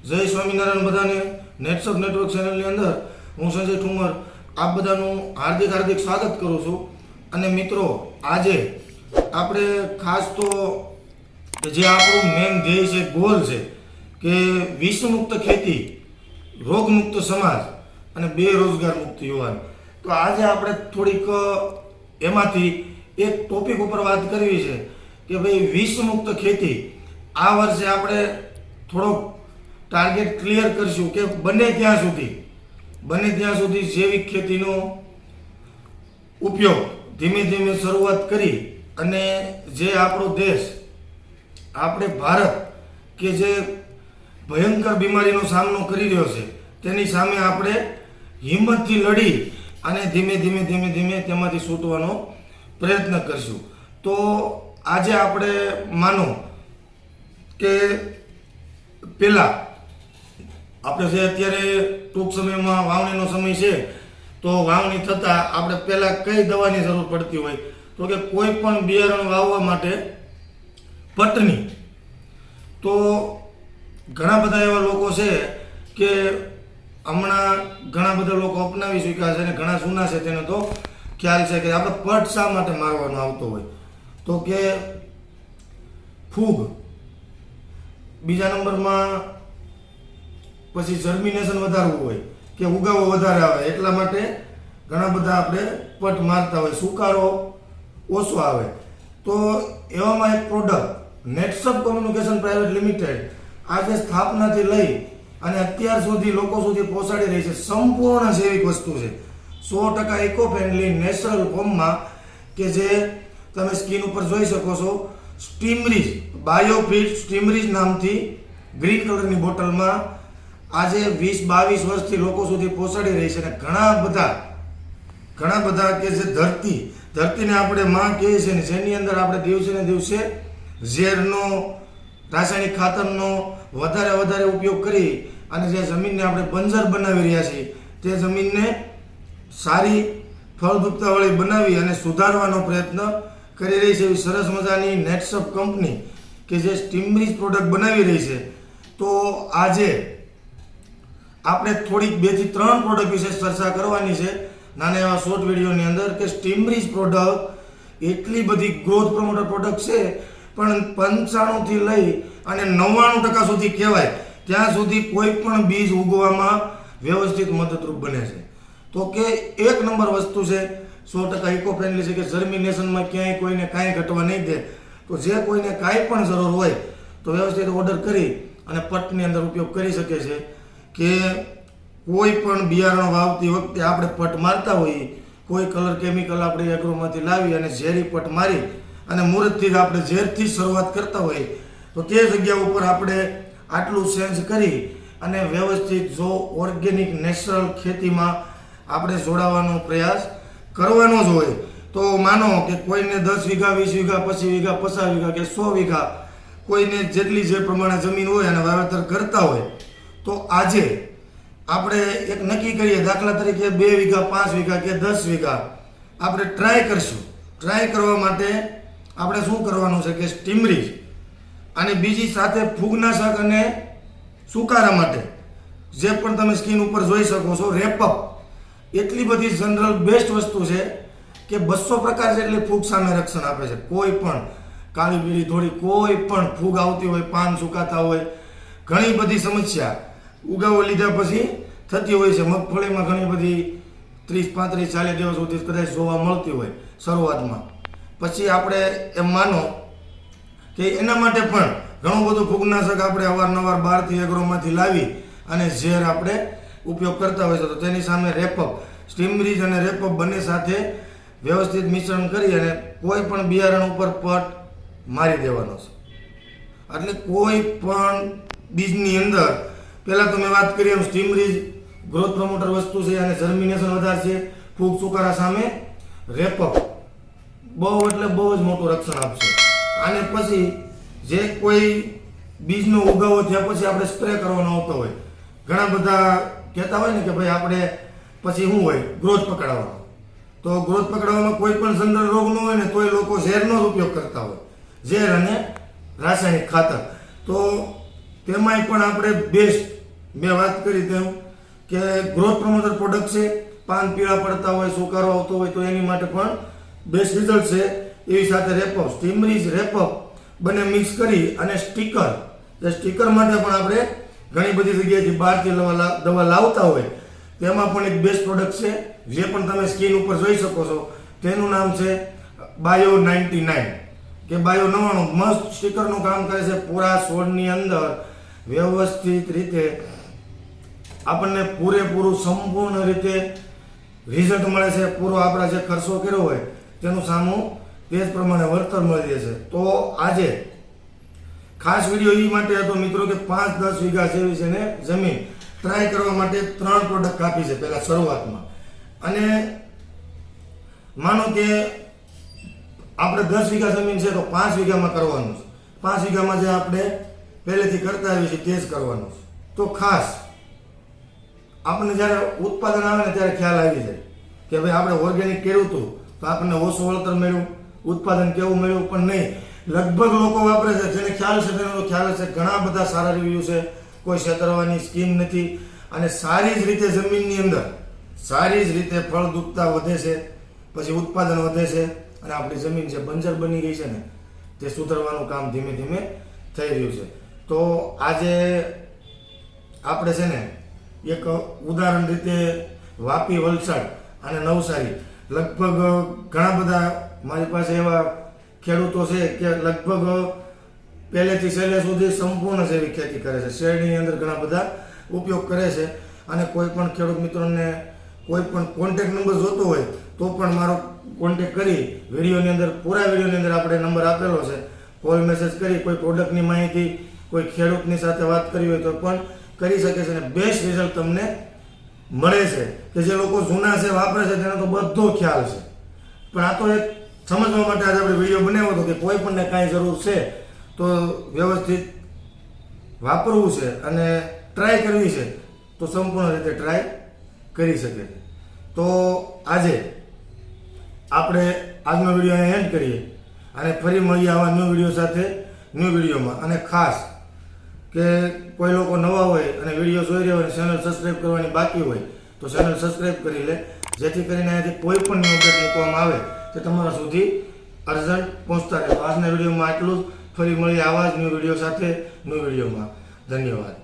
જય સ્વામિનારાયણ બધાને. નેટસપ નેટવર્ક ચેનલની અંદર હું સંજય ઠુમર આપ બધાનું હાર્દિક સ્વાગત કરું છું. અને મિત્રો, આજે આપણે ખાસ તો જે આપણું મેન ધ્યેય છે, ગોલ છે કે વિષમુક્ત ખેતી, રોગમુક્ત સમાજ અને બેરોજગાર મુક્ત યુવાન. તો આજે આપણે થોડીક એમાંથી એક ટોપિક ઉપર વાત કરવી છે કે ભાઈ વિષમુક્ત ખેતી. આ વર્ષે આપણે થોડોક ટાર્ગેટ ક્લિયર કરશું કે બને ત્યાં સુધી જૈવિક ખેતીનો ઉપયોગ ધીમે ધીમે શરૂઆત કરી અને જે આપણો દેશ, આપણે ભારત કે જે ભયંકર બીમારીનો સામનો કરી રહ્યો છે તેની સામે આપણે હિંમતથી લડી અને ધીમે ધીમે તેમાંથી છૂટવાનો પ્રયત્ન કરશું. તો આજે આપણે માનો કે પહેલાં આપણે જે અત્યારે ટૂંક સમયમાં વાવણીનો સમય છે, તો વાવણી થતાં આપણે પહેલાં કઈ દવાની જરૂર પડતી હોય તો કે કોઈ પણ બિયારણ વાવવા માટે પટની. તો ઘણા બધા એવા લોકો છે કે હમણાં ઘણા બધા લોકો અપનાવી ચૂક્યા છે અને ઘણા જૂના છે તેને તો ખ્યાલ છે કે આપણે પટ શા માટે મારવાનો આવતો હોય તો કે ફૂગ, બીજા નંબરમાં પછી જર્મિનેશન વધારવું હોય કે ઉગાવો વધારે આવે એટલા માટે ઘણા બધા આપણે પટ મારતા હોય, સુકારો ઓછો આવે. તો એવામાં એક પ્રોડક્ટ નેટસપ કોમ્યુનિકેશન પ્રાઇવેટ લિમિટેડ આજે સ્થાપનાથી લઈ અને અત્યાર સુધી લોકો સુધી પહોંચાડી રહી છે. સંપૂર્ણ જૈવિક વસ્તુ છે, 100% ઇકો ફ્રેન્ડલી નેચરલ ફોર્મમાં કે જે તમે સ્કીન ઉપર જોઈ શકો છો. સ્ટીમરીજ, બાયોફિટ સ્ટીમરીજ નામથી ગ્રીન કલરની બોટલમાં આજે 20-22 વર્ષથી લોકો સુધી પહોંચાડી રહી છે. અને ઘણા બધા કે જે ધરતીને આપણે માં કહીએ છીએ ને, જેની અંદર આપણે દિવસે ને દિવસે ઝેરનો, રાસાયણિક ખાતરનો વધારે ઉપયોગ કરી અને જે જમીનને આપણે બંજર બનાવી રહ્યા છીએ તે જમીનને સારી ફળદ્રુપતાવાળી બનાવી અને સુધારવાનો પ્રયત્ન કરી રહી છે. એવી સરસ મજાની નેટસપ કંપની કે જે સ્ટીમરીજ પ્રોડક્ટ બનાવી રહી છે. તો આજે આપણે થોડીક 2 થી 3 પ્રોડક્ટ વિશે ચર્ચા કરવાની છે નાના એવા શોર્ટ વિડીયોની અંદર કે સ્ટીમરીજ પ્રોડક્ટ એટલી બધી ગ્રોથ પ્રમોટર પ્રોડક્ટ છે, પણ 95 થી લઈ અને 99% સુધી કહેવાય ત્યાં સુધી કોઈ પણ બીજ ઉગવામાં વ્યવસ્થિત મદદરૂપ બને છે. તો કે એક નંબર વસ્તુ છે, 100% ઇકો ફ્રેન્ડલી છે કે જર્મિનેશનમાં ક્યાંય કોઈને કાંઈ ઘટવા નહીં દે. તો જે કોઈને કાંઈ પણ જરૂર હોય તો વ્યવસ્થિત ઓર્ડર કરી અને પટની અંદર ઉપયોગ કરી શકે છે. કે કોઈ પણ બિયારણ વાવતી વખતે આપણે પટ મારતા હોઈએ, કોઈ કલર કેમિકલ આપણે એગ્રોમાંથી લાવી અને ઝેરી પટ મારી અને મુહૂર્તથી આપણે ઝેરથી શરૂઆત કરતા હોઈએ તો તે જગ્યા ઉપર આપણે આટલું ચેન્જ કરી અને વ્યવસ્થિત જો ઓર્ગેનિક નેચરલ ખેતીમાં આપણે જોડાવાનો પ્રયાસ કરવાનો જ હોય. તો માનો કે કોઈને 10 વીઘા, 20 વીઘા, 25 વીઘા, 50 વીઘા કે 100 વીઘા, કોઈને જેટલી જે પ્રમાણે જમીન હોય અને વાવેતર કરતા હોય, તો આજે આપણે એક નક્કી કરીએ, દાખલા તરીકે 2 વીઘા, 5 વીઘા કે 10 વીઘા આપણે ટ્રાય કરશું. ટ્રાય કરવા માટે આપણે શું કરવાનું છે કે સ્ટીમરીજ અને બીજી સાથે ફૂગનાશક અને સુકારા માટે જે પણ તમે સ્કીન ઉપર જોઈ શકો છો, રેપઅપ એટલી બધી જનરલ બેસ્ટ વસ્તુ છે કે 200 પ્રકાર જેટલી ફૂગ સામે રક્ષણ આપે છે. કોઈ પણ કાળી પીળી થોડી કોઈ પણ ફૂગ આવતી હોય, પાન સુકાતા હોય, ઘણી બધી સમસ્યા ઉગાવો લીધા પછી થતી હોય છે. મગફળીમાં ઘણી બધી 30, 35, 40 દિવસ સુધી કદાચ જોવા મળતી હોય શરૂઆતમાં. પછી આપણે એમ માનો કે એના માટે પણ ઘણું બધું ફૂગનાશક આપણે અવારનવાર બહારથી એગ્રોમાંથી લાવી અને ઝેર આપણે ઉપયોગ કરતા હોય છે. તો તેની સામે રેપઅપ, સ્ટીમરીજ અને રેપઅપ બંને સાથે વ્યવસ્થિત મિશ્રણ કરી અને કોઈ પણ બિયારણ ઉપર પટ મારી દેવાનો છે. એટલે કોઈ પણ બીજની અંદર પહેલાં તો મેં વાત કરી એમ સ્ટીમરીજ ગ્રોથ પ્રમોટર વસ્તુ છે અને જર્મિનેશન વધારશે, ફૂગ સુકારા સામે રેપઅપ બહુ જ મોટું રક્ષણ આપશે. અને પછી જે કોઈ બીજનો ઉગાવો થયા પછી આપણે સ્પ્રે કરવાનો આવતો હોય, ઘણા બધા કહેતા હોય ને કે ભાઈ આપણે પછી શું હોય, ગ્રોથ પકડાવવાનો. તો ગ્રોથ પકડાવવામાં કોઈ પણ જનરલ રોગ ન હોય ને તોય લોકો ઝેરનો જ ઉપયોગ કરતા હોય, ઝેર અને રાસાયણિક ખાતર. તો તેમાંય પણ આપણે બેસ્ટ મેં વાત કરી તેમ કે ગ્રોથ પ્રમોટર પ્રોડક્ટ છે, પાન પીળા પડતા હોય, સુકારો આવતો હોય તો એની માટે પણ બેસ્ટ રિઝલ્ટ છે. એવી સાથે રેપઅપ, સ્ટીમરીઝ, રેપઅપ બંને મિક્સ કરી અને સ્ટીકર, જે સ્ટીકર માટે પણ આપણે ઘણી બધી જગ્યાએથી બહારથી દવા લાવતા હોય તેમાં પણ એક બેસ્ટ પ્રોડક્ટ છે, જે પણ તમે સ્કિન ઉપર જોઈ શકો છો. તેનું નામ છે બાયો 99 કે બાયો 99. મસ્ત સ્ટીકરનું કામ કરે છે. પૂરા છોડની અંદર વ્યવસ્થિત રીતે આપણને પૂરેપૂરું સંપૂર્ણ રીતે રિઝલ્ટ મળે છે. પૂરો આપણા જે ખર્ચો કર્યો હોય તેનું સામું તે જ પ્રમાણે વળતર મળી રહે છે. તો આજે ખાસ વિડીયો એ માટે હતો મિત્રો કે 5-10 વીઘા જેવી છે ને જમીન ટ્રાય કરવા માટે 3 પ્રોડક્ટ આપી છે પહેલા શરૂઆતમાં. અને માનો કે આપણે 10 વીઘા જમીન છે તો 5 વીઘામાં કરવાનું છે. 5 વીઘામાં જે આપણે પહેલેથી કરતા આવીએ છીએ તે જ કરવાનું છે. તો ખાસ આપણને જ્યારે ઉત્પાદન આવે ને ત્યારે ખ્યાલ આવી જાય કે ભાઈ આપણે ઓર્ગેનિક કર્યું હતું તો આપણને ઓછું વળતર મળ્યું, ઉત્પાદન કેવું મળ્યું. પણ નહીં, લગભગ લોકો વાપરે છે જેને ખ્યાલ છે તેનો ખ્યાલ છે. ઘણા બધા સારા રિવ્યૂ છે, કોઈ છેતરવાની સ્કીમ નથી અને સારી જ રીતે જમીનની અંદર સારી જ રીતે ફળદ્રુપતા વધે છે, પછી ઉત્પાદન વધે છે અને આપણી જમીન છે બંજર બની ગઈ છે ને તે સુધારવાનું કામ ધીમે ધીમે થઈ રહ્યું છે. તો આજે આપણે છે ને એક ઉદાહરણ રીતે વાપી, વલસાડ અને નવસારી લગભગ ઘણા બધા મારી પાસે એવા ખેડૂતો છે કે લગભગ પહેલેથી છેલ્લે સુધી સંપૂર્ણ જેવી ખેતી કરે છે. શેરડીની અંદર ઘણા બધા ઉપયોગ કરે છે. અને કોઈ પણ ખેડૂત મિત્રોને કોઈ પણ કોન્ટેક્ટ નંબર જોતો હોય તો પણ મારો કોન્ટેક્ટ કરી વિડીયોની અંદર, પૂરા વિડીયોની અંદર આપણે નંબર આપેલો છે. કોલ મેસેજ કરી કોઈ પ્રોડક્ટની માહિતી, કોઈ ખેડૂતની સાથે વાત કરવી હોય તો પણ કરી શકે છે. અને બેસ્ટ રિઝલ્ટ તમને મળે છે કે જે લોકો જૂના છે, વાપરે છે, તેને તો બધો ખ્યાલ છે. પણ આ તો એક સમજવા માટે આજે આપણે વિડીયો બનાવ્યો હતો કે કોઈ પણને કાંઈ જરૂર છે તો વ્યવસ્થિત વાપરવું છે અને ટ્રાય કરવી છે તો સંપૂર્ણ રીતે ટ્રાય કરી શકે. તો આજે આપણે આજનો વિડીયો અહીં એન્ડ કરીએ અને ફરી મળીએ આવા ન્યૂ વિડીયો સાથે ન્યૂ વિડીયોમાં. અને ખાસ કે કોઈ લોકો નવા હોય અને વિડીયો જોઈ રહ્યા હોય, ચેનલ સબસ્ક્રાઈબ કરવાની બાકી હોય તો ચેનલ સબસ્ક્રાઈબ કરી લે, જેથી કરીને અહીંયાથી કોઈ પણ ન્યૂ અપડેટ મૂકવામાં આવે તે તમારા સુધી અર્જન્ટ પહોંચતા રહે. આજના વિડીયોમાં આટલું જ. ફરી મળીએ આવા જ ન્યૂ વિડીયો સાથે ન્યૂ વિડીયોમાં. ધન્યવાદ.